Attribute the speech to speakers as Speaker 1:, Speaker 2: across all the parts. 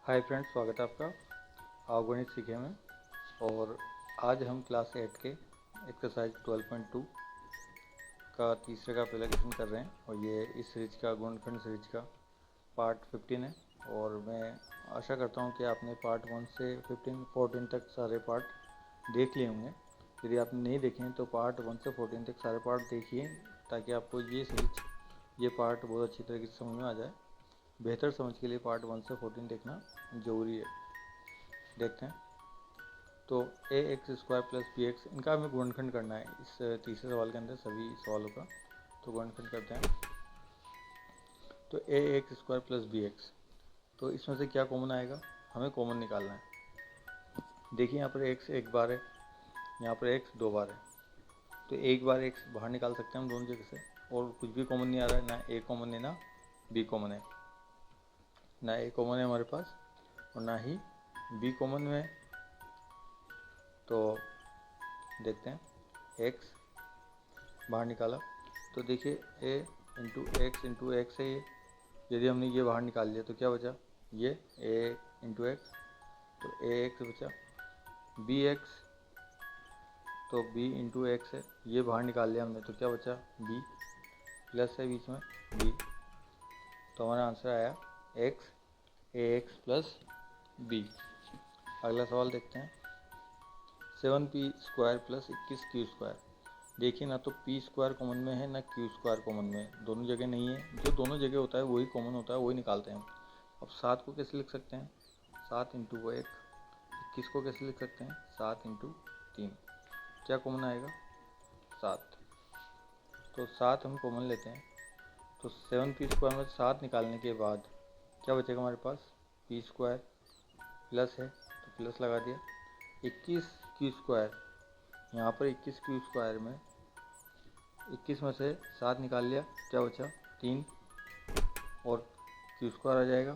Speaker 1: Hi friends, स्वागत है आपका। आप गणित सीखे में। और आज हम क्लास 8 के एक्सरसाइज 12.2 का तीसरे का पहला क्वेश्चन कर रहे हैं। और ये इस सीरीज का गुणनखंड सीरीज का पार्ट 15 है। और मैं आशा करता हूँ कि आपने पार्ट 1 से 14 तक सारे पार्ट देख लिए होंगे। यदि आपने नहीं देखे हैं तो पार्ट 1 से 14 तक सारे पार्ट देखिए, ताकि आपको ये पार्ट बहुत अच्छी तरीके से समझ में आ जाए। बेहतर समझ के लिए पार्ट 1 से 14 देखना ज़रूरी है। देखते हैं। तो A X square plus B X, इनका हमें गुणनखंड करना है इस तीसरे सवाल के अंदर, सभी सवालों का। तो गुणनखंड करते हैं। तो A X square plus B X, तो इसमें से क्या कॉमन आएगा, हमें कॉमन निकालना है। देखिए यहाँ पर एक्स एक बार है, यहाँ पर एक्स दो बार है। तो एक बार एक्स बाहर निकाल सकते हैं हम दोनों जगह से, और कुछ भी कॉमन नहीं आ रहा है, ना ए कॉमन है ना बी कॉमन है। ना ए कॉमन है हमारे पास और ना ही बी कॉमन में है। तो देखते हैं, x बाहर निकाला तो देखिए a इंटू एक्स है ये। यदि हमने ये बाहर निकाल लिया तो क्या बचा, ये a इंटू एक्स, तो a x बचा। bx, तो b इंटू एक्स है, ये बाहर निकाल लिया हमने तो क्या बचा, b प्लस है बीच में b। तो हमारा आंसर आया x ax प्लस b। अगला सवाल देखते हैं। 7p square plus 21q square. देखिए ना तो p स्क्वायर कॉमन में है ना q स्क्वायर कॉमन में है, दोनों जगह नहीं है। जो दोनों जगह होता है वही कॉमन होता है, वही निकालते हैं हम। अब 7 को कैसे लिख सकते हैं, 7 इंटू 1। 21 को कैसे लिख सकते हैं, 7 इंटू 3। क्या कॉमन आएगा, 7। तो 7 हम कॉमन लेते हैं। तो 7p स्क्वायर में 7 निकालने के बाद क्या बचेगा हमारे पास, p स्क्वायर प्लस है तो प्लस लगा दिया। 21q स्क्वायर, यहाँ पर 21q स्क्वायर में 21 में से 7 निकाल लिया, क्या बचा 3, और q स्क्वायर आ जाएगा।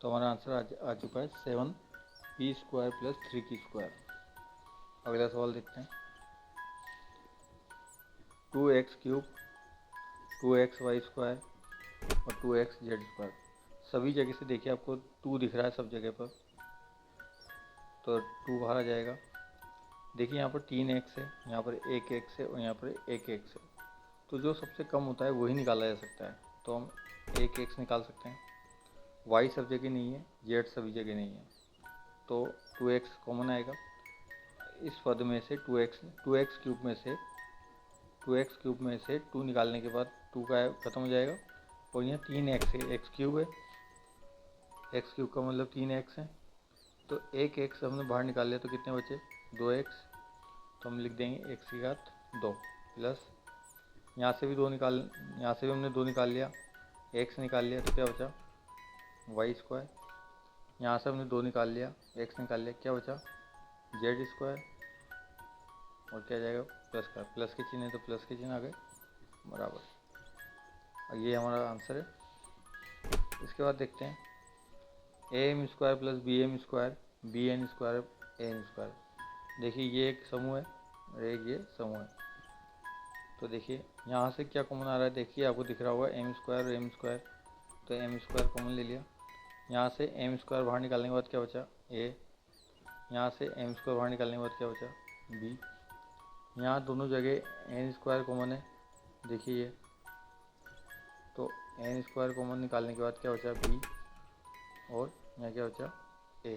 Speaker 1: तो हमारा आंसर आ चुका है 7p square plus 3q square. अगला सवाल देखते हैं। 2x क्यूब, 2xy स्क्वायर और 2xz स्क्वायर। सभी जगह से देखिए आपको 2 दिख रहा है सब जगह पर, तो 2 बाहर आ जाएगा। देखिए यहाँ पर 3x है, यहाँ पर 1x है और यहाँ पर 1x है। तो जो सबसे कम होता है वही निकाला जा सकता है। तो हम 1x निकाल सकते हैं। y सब जगह नहीं है, z सभी जगह नहीं है, तो 2x कॉमन आएगा। इस पद में से 2x क्यूब में से 2 निकालने के बाद 2 का खत्म हो जाएगा। और यहाँ 3x है, x क्यूब है, x क्यूब का मतलब 3x है। तो 1x हमने बाहर निकाल लिया तो कितने बचे, 2x। तो हम लिख देंगे x की घात 2 प्लस, यहाँ से भी हमने 2 निकाल लिया, x निकाल लिया तो क्या बचा, y स्क्वायर। यहाँ से हमने 2 निकाल लिया, x निकाल लिया, क्या बचा, z स्क्वायर। और क्या जाएगा, प्लस का, प्लस के चिन्ह है तो प्लस के चिन्ह आ गए बराबर। और ये हमारा आंसर है। इसके बाद देखते हैं A M square plus B M square B N square A N square. देखिए ये एक समूह है और एक ये समूह है। तो देखिए यहाँ से क्या कॉमन आ रहा है, देखिए आपको दिख रहा होगा एम स्क्वायर और एम स्क्वायर। तो एम स्क्वायर कॉमन ले लिया। यहाँ से एम स्क्वायर बाहर निकालने के बाद क्या बचा, ए। यहाँ से एम स्क्वायर बाहर निकालने के बाद क्या बचा, बी। यहाँ दोनों जगह एन स्क्वायर कॉमन है, देखिए ये। तो एन स्क्वायर कॉमन निकालने के बाद क्या बचा, बी। और यहाँ क्या बचा, ए।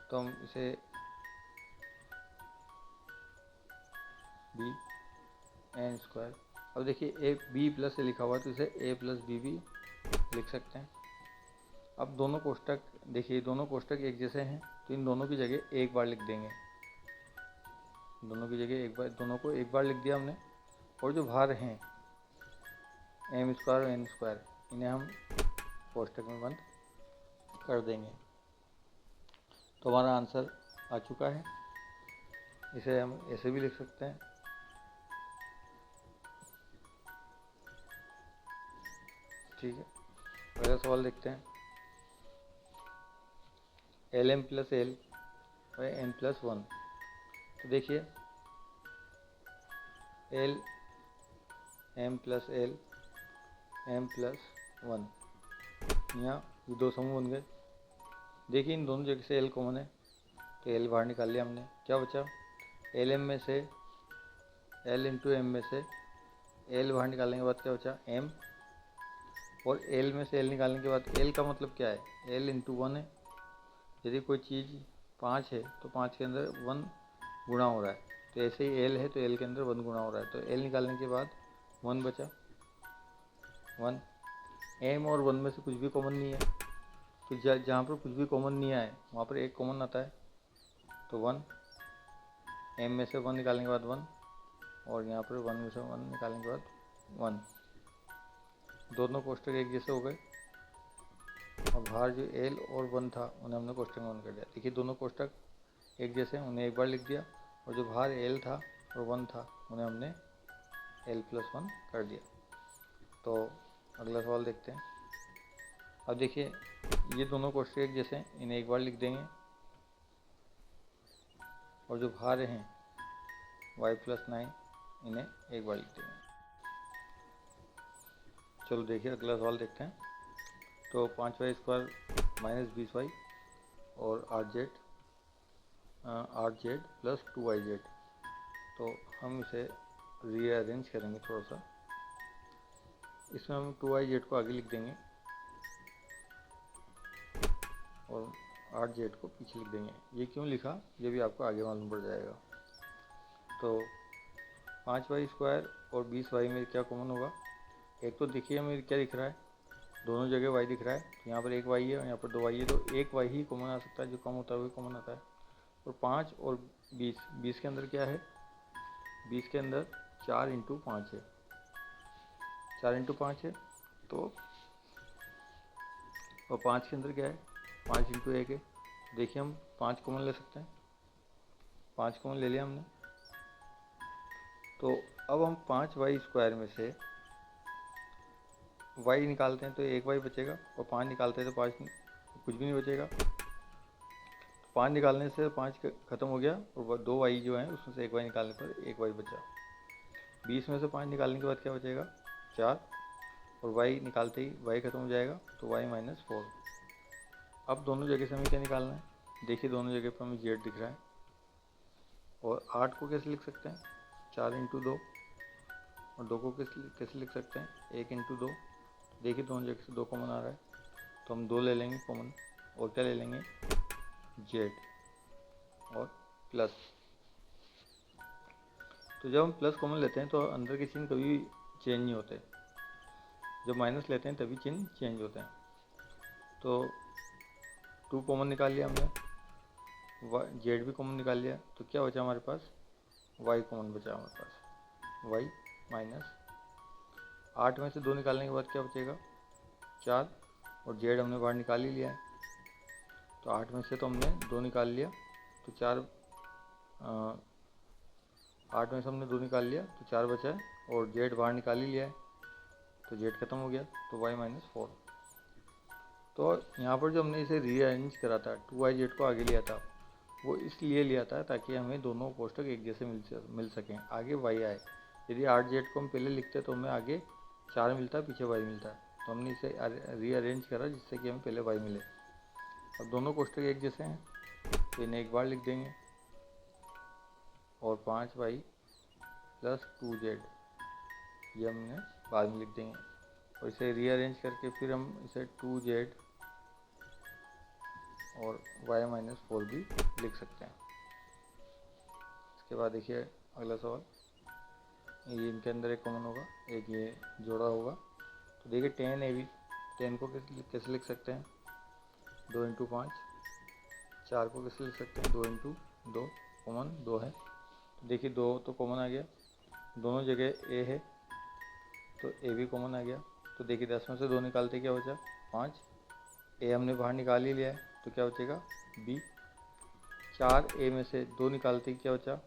Speaker 1: तो हम इसे बी एन स्क्वायर, अब देखिए ए बी प्लस ए लिखा हुआ है तो इसे ए प्लस बी भी लिख सकते हैं। अब दोनों कोष्टक देखिए, दोनों कोष्टक एक जैसे हैं तो इन दोनों की जगह एक बार लिख देंगे। दोनों की जगह एक बार, दोनों को एक बार लिख दिया हमने। और जो बाहर हैं एम स्क्वायर और एन स्क्वायर, इन्हें हम कोष्टक में बंद कर देंगे। तो हमारा आंसर आ चुका है। इसे हम ऐसे भी लिख सकते हैं, ठीक है। पहला सवाल देखते हैं। एल एम प्लस एल और एन प्लस 1। तो देखिए L M plus L M plus 1, यहाँ ये दो समूह बन गए। देखिए इन दोनों जगह से एल कॉमन है तो एल बाहर निकाल लिया हमने। क्या बचा, एल एम में से एल इंटू एम में से एल बाहर निकालने के बाद क्या बचा, एम, और एल में से एल निकालने के बाद एल का मतलब क्या है, एल इंटू वन है। यदि कोई चीज़ 5 है तो 5 के अंदर 1 गुणा हो रहा है, तो ऐसे ही एल है तो एल के अंदर 1 गुणा हो रहा है, तो एल निकालने के बाद 1 बचा, 1। एम और 1 में से कुछ भी कॉमन नहीं है, तो जहाँ पर कुछ भी कॉमन नहीं आए वहाँ पर एक कॉमन आता है, तो 1। एम में से 1 निकालने के बाद 1, और यहाँ पर 1 में से 1 निकालने के बाद 1। दोनों कोष्टक एक जैसे हो गए। और बाहर जो एल और 1 था उन्हें हमने कोष्टक में 1 कर दिया। देखिए दोनों कोष्टक एक जैसे, उन्हें एक बार लिख दिया, और जो बाहर एल था और 1 था उन्हें हमने एल प्लस 1 कर दिया। तो अगला सवाल देखते हैं। अब देखिए ये दोनों कोष्टक एक जैसे हैं, इन्हें एक बार लिख देंगे, और जो बाहर हैं y प्लस 9 इन्हें एक बार लिख देंगे। चलो देखिए अगला सवाल देखते हैं। तो 5y स्क्वायर माइनस 20y और 8z प्लस 2yz, तो हम इसे रीअरेंज करेंगे थोड़ा सा। इसमें हम 2yz को आगे लिख देंगे और 8z को पीछे लिख देंगे। ये क्यों लिखा ये भी आपको आगे मालूम पड़ जाएगा। तो 5y स्क्वायर और 20y में क्या कॉमन होगा, एक तो देखिए हमें क्या दिख रहा है, दोनों जगह y दिख रहा है, तो यहाँ पर एक y है और यहाँ पर 2y है, तो एक y ही कॉमन आ सकता है, जो कम होता है वही कॉमन आता है। और 5 और 20 के अंदर क्या है, 20 के अंदर 4 इंटू 5 है, 4 इंटू 5 है, तो और 5 के अंदर क्या है, 5 इंटू 1 है। देखिए हम 5 कॉमन ले सकते हैं, 5 कॉमन ले लिया हमने। तो अब हम 5y स्क्वायर में से y निकालते हैं तो एक y बचेगा, और 5 निकालते हैं तो 5 कुछ भी नहीं बचेगा। तो 5 निकालने से 5 खत्म हो गया, और 2y जो है उसमें से एक y निकालने पर एक y बचा। 20 में से 5 निकालने के बाद क्या बचेगा, 4, और y निकालते ही y खत्म हो जाएगा, तो y माइनस 4। अब दोनों जगह से हमें क्या निकालना है, देखिए दोनों जगह पर हमें z दिख रहा है। और 8 को कैसे लिख सकते हैं, 4 इंटू 2, और 2 को कैसे लिख सकते हैं, 1 इंटू 2। देखिए दोनों जगह से 2 कॉमन आ रहा है, तो हम 2 ले लेंगे कॉमन, और क्या ले लेंगे, z और प्लस। तो जब हम प्लस कॉमन लेते हैं तो अंदर के चिन्ह कभी चेंज नहीं होते, जब माइनस लेते हैं तभी चिन्ह चेंज होते हैं। तो 2 कॉमन निकाल लिया हमने, z भी कॉमन निकाल लिया, तो क्या बचा हमारे पास, y कॉमन बचा हमारे पास, y माइनस 8 में से 2 निकालने के बाद क्या बचेगा, 4, और z हमने बाहर निकाल ही लिया है, तो 8 में से तो हमने 2 निकाल लिया, तो 8 में से हमने 2 निकाल लिया तो 4 बचा है, और z बाहर निकाल ही लिया है, तो z खत्म हो गया, तो y माइनस 4। तो यहाँ पर जो हमने इसे रीअरेंज करा था, 2yz को आगे लिया था, वो इसलिए लिया था ताकि हमें दोनों कोष्टक एक जैसे मिल सकें, आगे y आए। यदि 8z को हम पहले लिखते तो हमें आगे 4 मिलता, पीछे y मिलता, तो हमने इसे रीअरेंज करा जिससे कि हमें पहले y मिले। अब दोनों कोष्टक एक जैसे हैं तो इन्हें एक बार लिख देंगे, और 5y प्लस 2z ये हमने बाद में लिख देंगे, और इसे रीअरेंज करके फिर हम इसे 2z और y माइनस 4 भी लिख सकते हैं। इसके बाद देखिए अगला सवाल, ये इनके अंदर एक कॉमन होगा, एक ये जोड़ा होगा, तो देखिए 10ab, 10 को कैसे लिख सकते हैं, 2 इंटू 5, 4 को कैसे लिख सकते हैं, 2 इंटू 2, कॉमन 2 है, तो देखिए 2 तो कॉमन आ गया, दोनों जगह a है तो a भी कॉमन आ गया। तो देखिए 10 में से 2 निकालते क्या बचा, 5, a हमने बाहर निकाल ही लिया है तो क्या बचेगा, b। 4a में से 2 निकालते क्या बचा,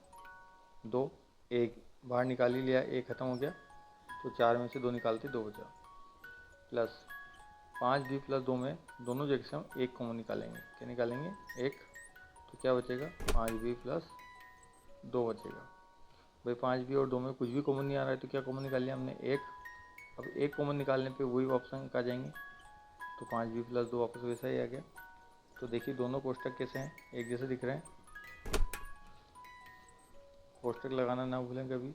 Speaker 1: 2, 1 बाहर निकाल ही लिया, 1 खत्म हो गया, तो 4 में से 2 निकालते 2 बचा, प्लस 5b प्लस 2 में दोनों जगह से हम 1 कॉमन निकालेंगे, क्या निकालेंगे, 1, तो क्या बचेगा, 5b प्लस 2 बचेगा। भाई 5b और 2 में कुछ भी कॉमन नहीं आ रहा है तो क्या कॉमन निकाल लिया हमने, 1। अब 1 कॉमन निकालने पे वही ऑप्शन आ जाएंगे, तो 5b + 2 वापस वैसा ही आ गया। तो देखिए दोनों कोष्टक कैसे हैं, एक जैसे दिख रहे हैं। कोष्टक लगाना ना भूलें कभी।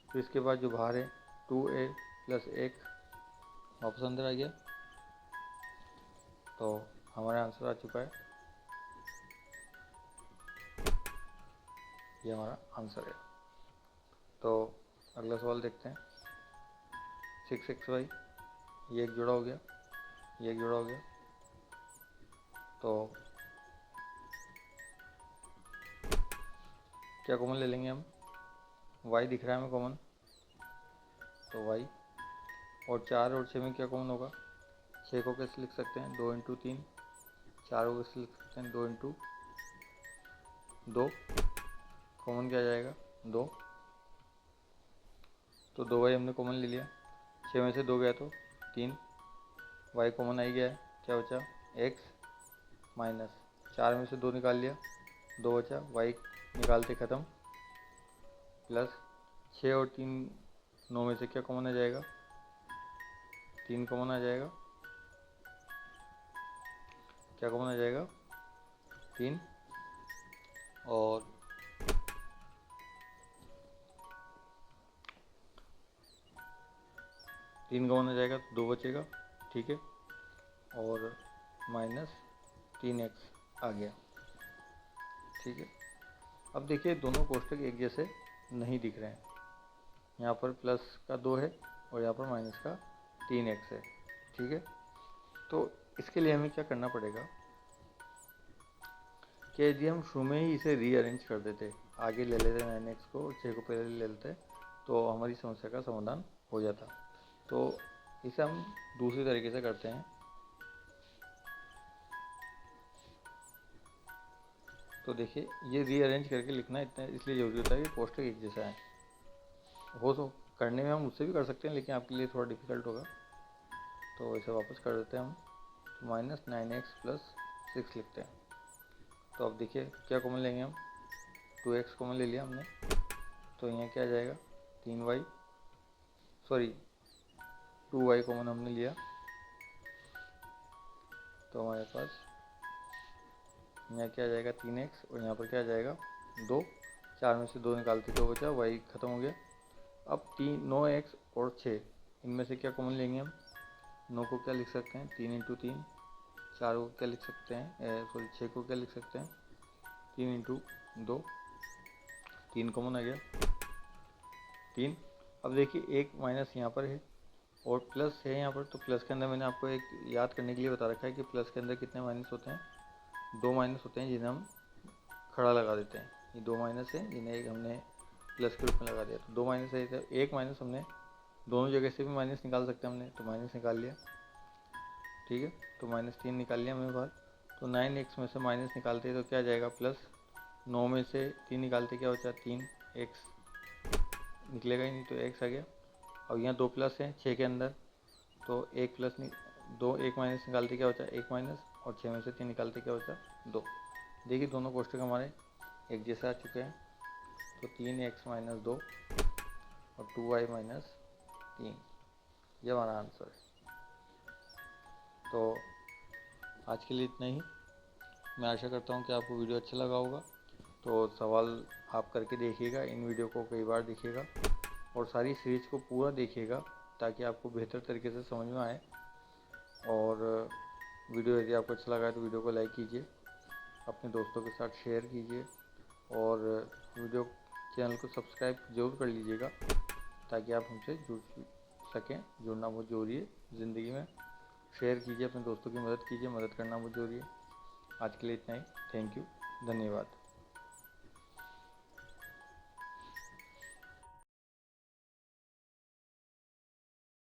Speaker 1: फिर इसके बाद जो बाहर है 2a + 1 वापस अंदर आ गया। तो हमारा आंसर आ चुका है, ये हमारा आंसर है। तो अगला सवाल देखते हैं। 6xy, ये एक जोड़ा हो गया, ये एक जोड़ा हो गया। तो क्या कॉमन ले लेंगे हम, y दिख रहा है हमें कॉमन, तो y। और 4 और 6 में क्या कॉमन होगा, 6 को कैसे लिख सकते हैं, 2 × 3। 4 को कैसे लिख सकते हैं, 2 × 2। कॉमन क्या आ जाएगा, 2। तो 2y हमने कॉमन ले लिया, 6 में से 2 गया तो 3, y कॉमन आ ही गया है। क्या बचा, x माइनस 4 में से 2 निकाल लिया, 2 बचा, y निकालते ख़त्म, प्लस 6 और 3 9 में से क्या कॉमन आ जाएगा, 3 कॉमन आ जाएगा। क्या कॉमन आ जाएगा, 3। और 3 कॉमन आ जाएगा तो 2 बचेगा, ठीक है। और माइनस 3x आ गया, ठीक है। अब देखिए दोनों कोष्टक एक जैसे नहीं दिख रहे हैं, यहाँ पर प्लस का 2 है और यहाँ पर माइनस का 3x है, ठीक है। तो इसके लिए हमें क्या करना पड़ेगा कि यदि हम शुरू में ही इसे रीअरेंज कर देते, आगे ले लेते 9x को और 6 को पहले ले लेते, तो हमारी समस्या का समाधान हो जाता। तो इसे हम दूसरी तरीके से करते हैं। तो देखिए ये रीअरेंज करके लिखना इतना इसलिए ज़रूरी होता है कि कोष्टक एक जैसा है। हो तो करने में हम उससे भी कर सकते हैं, लेकिन आपके लिए थोड़ा डिफिकल्ट होगा, तो इसे वापस कर देते हैं हम। तो -9x + 6 लिखते हैं। तो अब देखिए क्या कॉमन लेंगे हम, 2x कॉमन ले लिया हमने, तो यहाँ क्या आ जाएगा, 3y, सॉरी 2y कॉमन हमने लिया, तो हमारे पास यहाँ क्या आ जाएगा, 3x, और यहाँ पर क्या आ जाएगा, 2। 4 में से 2 निकालते 2 बचा, y ख़त्म हो गया। अब 9x और 6, इनमें से क्या कॉमन लेंगे हम, 9 को क्या लिख सकते हैं, 3 × 3। 4 को क्या लिख सकते हैं, सॉरी 6 को क्या लिख सकते हैं, 3 × 2। 3 कॉमन आ गया, 3। अब देखिए एक माइनस यहाँ पर है और प्लस है यहाँ पर, तो प्लस के अंदर मैंने आपको एक याद करने के लिए बता रखा है कि प्लस के अंदर कितने माइनस होते हैं, 2 माइनस होते हैं, जिन्हें हम खड़ा लगा देते हैं। ये 2 माइनस है जिन्हें एक हमने प्लस के रूप में लगा दिया, तो 2 माइनस है, तो एक माइनस हमने दोनों जगह से भी माइनस निकाल सकते हैं हमने, तो माइनस निकाल लिया, ठीक है। तो -3 निकाल लिया हमने बाहर। तो 9x में से माइनस निकालते तो क्या आ जाएगा, प्लस 9 में से 3 निकालते क्या बचा, 3x निकलेगा ही नहीं, तो x आ गया। अब यहाँ 2 प्लस हैं 6 के अंदर, तो 1 प्लस 2, 1 माइनस निकालते क्या बचा, 1 माइनस, और 6 में से 3 निकालते क्या बचा, 2। देखिए दोनों कोष्टक हमारे एक जैसे आ चुके हैं। तो 3x - 2 और 2y - 3, ये हमारा आंसर है। तो आज के लिए इतना ही। मैं आशा करता हूँ कि आपको वीडियो अच्छा लगा होगा। तो सवाल आप करके देखिएगा, इन वीडियो को कई बार देखिएगा और सारी सीरीज को पूरा देखिएगा, ताकि आपको बेहतर तरीके से समझ में आए। और वीडियो यदि आपको अच्छा लगा है तो वीडियो को लाइक कीजिए, अपने दोस्तों के साथ शेयर कीजिए, और वीडियो चैनल को सब्सक्राइब जरूर कर लीजिएगा, ताकि आप हमसे जुड़ सकें। जुड़ना बहुत ज़रूरी है ज़िंदगी में। शेयर कीजिए, अपने दोस्तों की मदद कीजिए, मदद करना बहुत ज़रूरी है। आज के लिए इतना ही। थैंक यू, धन्यवाद।